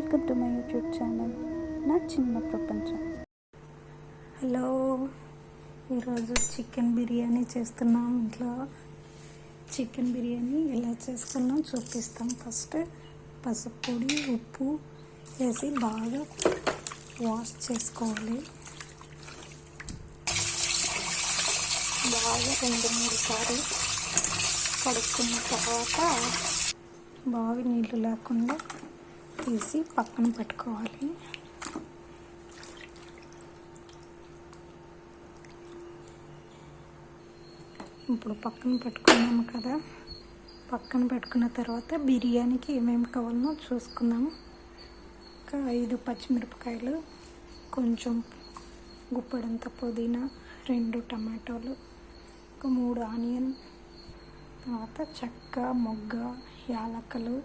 Welcome to my YouTube channel నా చిన్న ప్రపంచం. హలో, ఈరోజు చికెన్ బిర్యానీ చేస్తున్నాం. ఇంట్లో చికెన్ బిర్యానీ ఎలా చేసుకున్నాం చూపిస్తాం. ఫస్ట్ పసుపు పొడి, ఉప్పు వేసి బాగా వాష్ చేసుకోవాలి. బాగా 2-3 సార్లు కడుక్కున్న తర్వాత బాగా నీళ్ళు లేకుండా తీసి పక్కన పెట్టుకోవాలి. ఇప్పుడు పక్కన పెట్టుకున్నాము కదా, పక్కన పెట్టుకున్న తర్వాత బిర్యానీకి ఏమేమి కావాలో చూసుకుందాము. ఒక 5 పచ్చిమిరపకాయలు, కొంచెం గుప్పడంత పుదీనా, 2 టమాటోలు, ఒక 3 ఆనియన్, తర్వాత చెక్క, మొగ్గ, యాలకులు,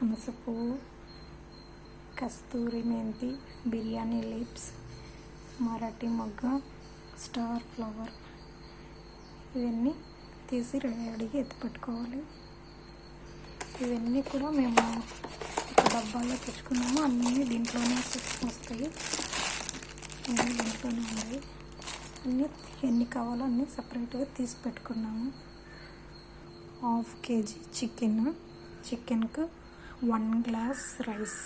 అనాస పువ్వు, కస్తూరి మెంతి, బిర్యానీ లీవ్స్, మరాఠీ మొగ్గ, స్టార్ ఫ్లవర్, ఇవన్నీ తీసి రెడీగా ఎత్తిపెట్టుకోవాలి. ఇవన్నీ కూడా మేము ఒక డబ్బాలో తెచ్చుకున్నాము. అన్నీ దీంట్లోనే వస్తాయి, అన్నీ దీంట్లోనే ఉన్నాయి. అన్నీ ఎన్ని కావాలో అన్నీ సపరేట్గా తీసి పెట్టుకున్నాము. 1/2 kg చికెన్కు 1 గ్లాస్ రైస్.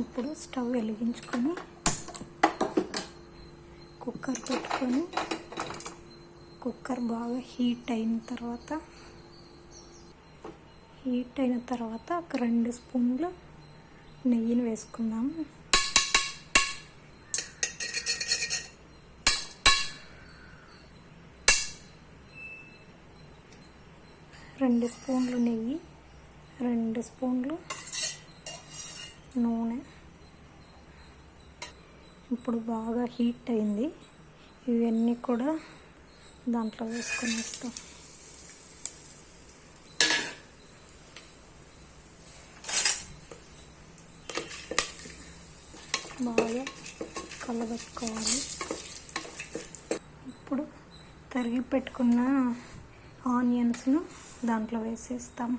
ఇప్పుడు స్టవ్ వెలిగించుకొని కుక్కర్ పెట్టుకొని కుక్కర్ బాగా హీట్ అయిన తర్వాత ఒక 2 స్పూన్లు నెయ్యిని వేసుకుందాము. 2 స్పూన్లు నెయ్యి, 2 స్పూన్లు నూనె. ఇప్పుడు బాగా హీట్ అయింది. ఇవన్నీ కూడా దాంట్లో వేసుకొని వేస్తాం. బాగా కలబెట్టుకోవాలి. ఇప్పుడు తరిగి పెట్టుకున్న ఆనియన్స్ను దాంట్లో వేసేస్తాం.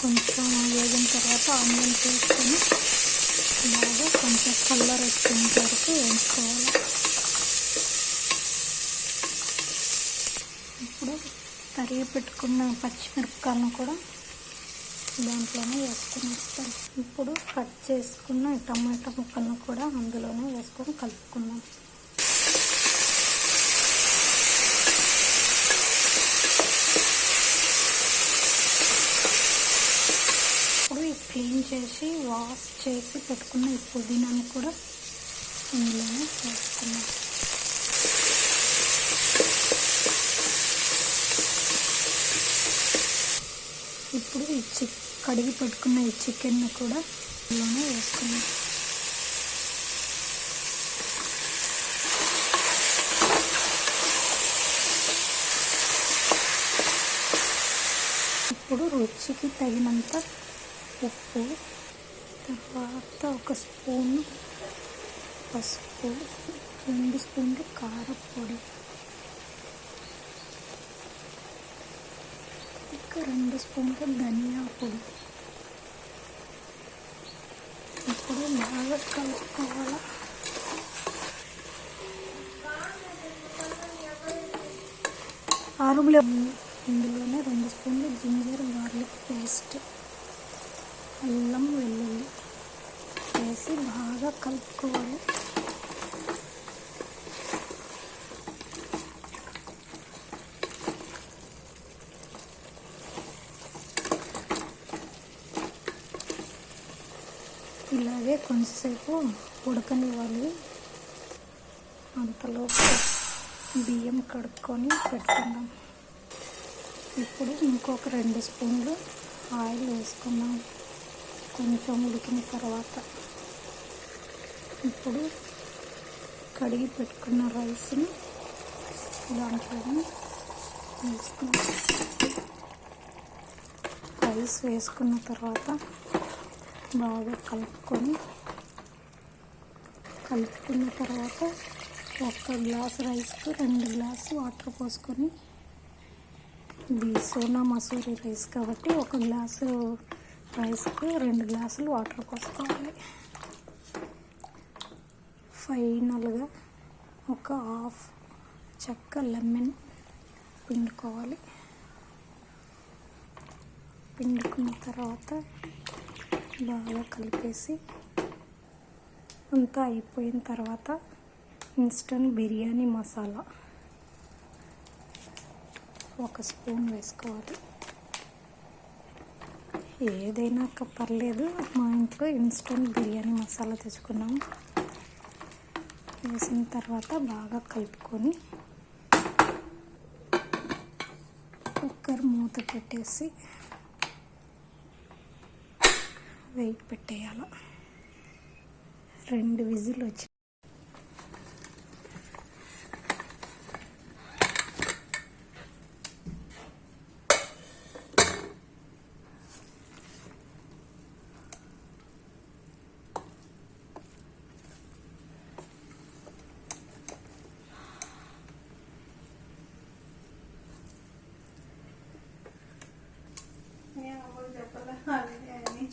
కొంచెం వేగిన తర్వాత ఆనియన్స్ వేసుకొని బాగా కొంచెం కలర్ వచ్చేంత వరకు వేయించుకోవాలి. ఇప్పుడు తరిగి పెట్టుకున్న పచ్చిమిరపకాయలను కూడా దాంట్లోనే వేసుకొని ఇస్తాం. ఇప్పుడు కట్ చేసుకున్న టమాటా ముక్కలను కూడా అందులోనే వేసుకొని కలుపుకుందాం. క్లీన్ చేసి వాష్ చేసి పెట్టుకున్న ఈ పుదీనాను కూడా ఇందులోనే వేసుకున్నాం. ఇప్పుడు కడిగి పెట్టుకున్న ఈ చికెన్ను కూడా ఇందులోనే వేసుకున్నాం. ఇప్పుడు రుచికి తగినంత ఉప్పు, తర్వాత 1 స్పూను పసుపు, 2 స్పూన్లు కారపొడి, ఇంకా 2 స్పూన్లు ధనియా పొడి. ఇప్పుడు బాగా కలుపుకోవాలి. ఇందులోనే 2 స్పూన్లు జింజర్ గార్లిక్ పేస్ట్, అల్లం వెల్లుల్లి వేసి బాగా కలుపుకోవాలి. ఇలాగే కొంచెంసేపు ఉడకనివ్వాలి. అంతలోపు బియ్యం కడుక్కొని పెట్టుకుందాం. ఇప్పుడు ఇంకొక 2 స్పూన్లు ఆయిల్ వేసుకుందాం. కొంచెం ఉడికిన తర్వాత ఇప్పుడు కడిగి పెట్టుకున్న రైస్ని దాంట్లో వేసుకున్నాం. రైస్ వేసుకున్న తర్వాత బాగా కలుపుకున్న తర్వాత 1 గ్లాస్ రైస్కు 2 గ్లాసు వాటర్ పోసుకొని ఇది సోనా మసూరి రైస్ కాబట్టి 1 గ్లాసు రైస్కు 2 గ్లాసులు వాటర్ పోసుకోవాలి. ఫైనల్గా ఒక హాఫ్ చెక్క లెమన్ పిండుకోవాలి. పిండుకున్న తర్వాత బాగా కలిపేసి అంతా అయిపోయిన తర్వాత ఇన్స్టంట్ బిర్యానీ మసాలా 1 స్పూన్ వేసుకోవాలి. ఏదైనా పర్లేదు, మా ఇంట్లో ఇన్స్టంట్ బిర్యానీ మసాలా తెచ్చుకున్నాం. వేసిన తర్వాత బాగా కలుపుకొని కుక్కర్ మూత పెట్టేసి వెయిట్ పెట్టేయాలి. 2 విజిల్ వచ్చి చెప్పాలి